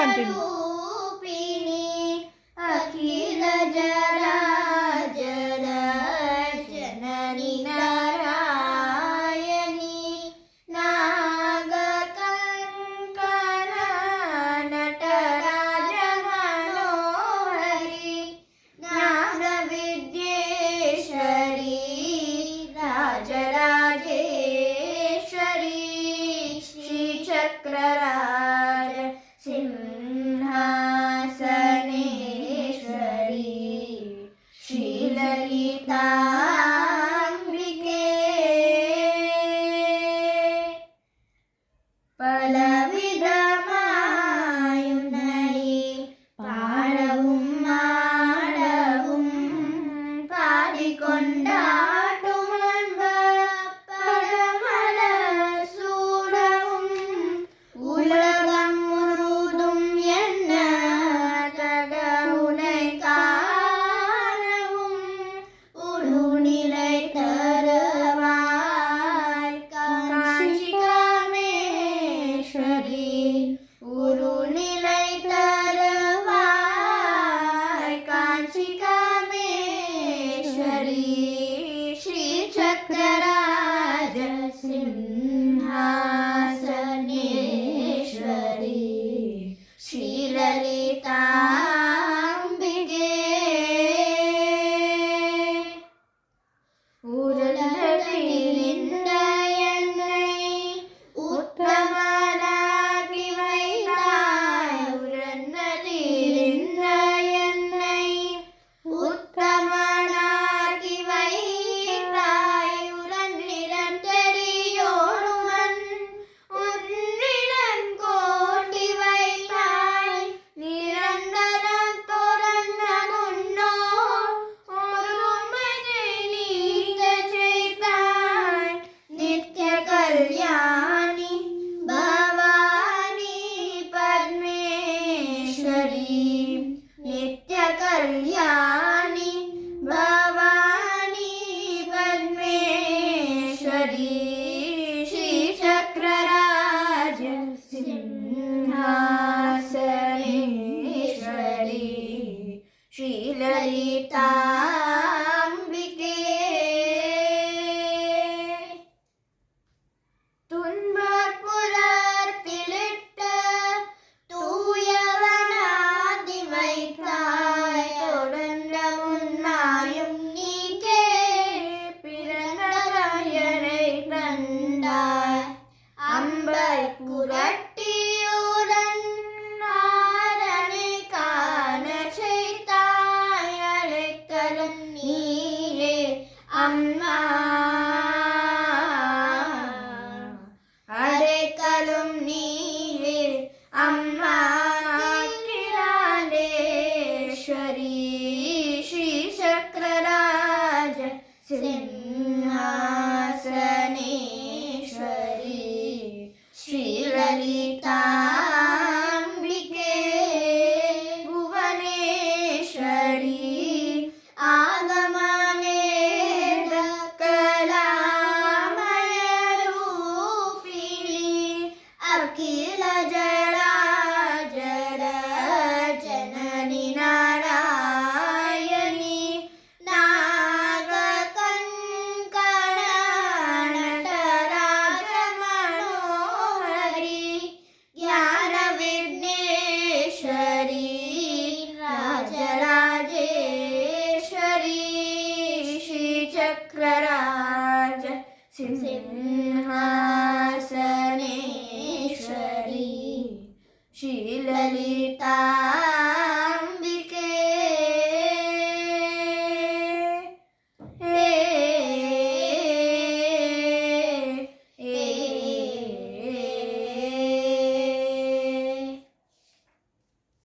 Continue. अखिल जराचर जननी नारायणी नागकंकण नटराज मनोहरी नागविद्येश्वरी राजराजेश्वरी श्रीचक्रराज सिंहासनेश्वरी श्रीललिताम्बिके പലവിധമായുന്നയി പാടവും മാടവും പാടിക്കൊണ്ടാട്ടുമൻപ പഴമല സൂടവും ഉലകം മുഴുതും എന്ന തകവുனை കാലവും ഉടുനിலை തരവാய் காஞ்சிகாமேஸ்வரி உருநிலை தரவாய் காஞ்சிகாமேஸ்வரி ஸ்ரீசக்கரராஜ சிம்ஹாசனேஸ்வரி ஸ்ரீலலிதாம்பிகே உருளதிலிருந்த என்னை உத்தமனாகி வைத்தாய் உருளதிலிருந்த என்னை உத்தமனாகி வைத்தாய் உரந்திரம் தெரியோடுமன் உன்னிடம் கோட்டி வைத்தாய் நிரந்தரம் துறந்ததுண்டோ ஒரு உண்மையை நீங்க செய்தாய் நித்ய கல்யாணி பவானி பரமேஸ்வரி நித்ய கல்யாணி பவானி பரமேஸ்வரி ஸ்ரீசக்கரராஜ சிம்ஹாசனேஸ்வரி ஸ்ரீலலிதாம்பிகே துன்பப்புறத்திலிட்ட தூயவனாதி வைத்தாய் தொடர்ந்த முன்னாயும் நீக்கே பிறந்தவயனை கண்டாய் அம்பை புரட்டியுடன் நாடனை காண செய்தாய் அழைத்தலும் நீயே அம்மா அழைக்கலும் நீயே அம்மா கிராண்டேஸ்வரி ஸ்ரீசக்கரராஜ சிம்ஹாசனேஸ்வரி ஸ்ரீலலிதாம்பிகே புவனேஸ்வரி ஆகமவேத கலாமய ரூபிணி அகில ஜராஜர ஜனனி நாராயணி நாககங்கண நಟರಾಜ மனோஹரி ஞான விக்னேஸ்வரி ராஜராஜேஸ்வரி ஸ்ரீசக்கரராஜ சிம்ஹாசனேஸ்வரி ஸ்ரீலலிதா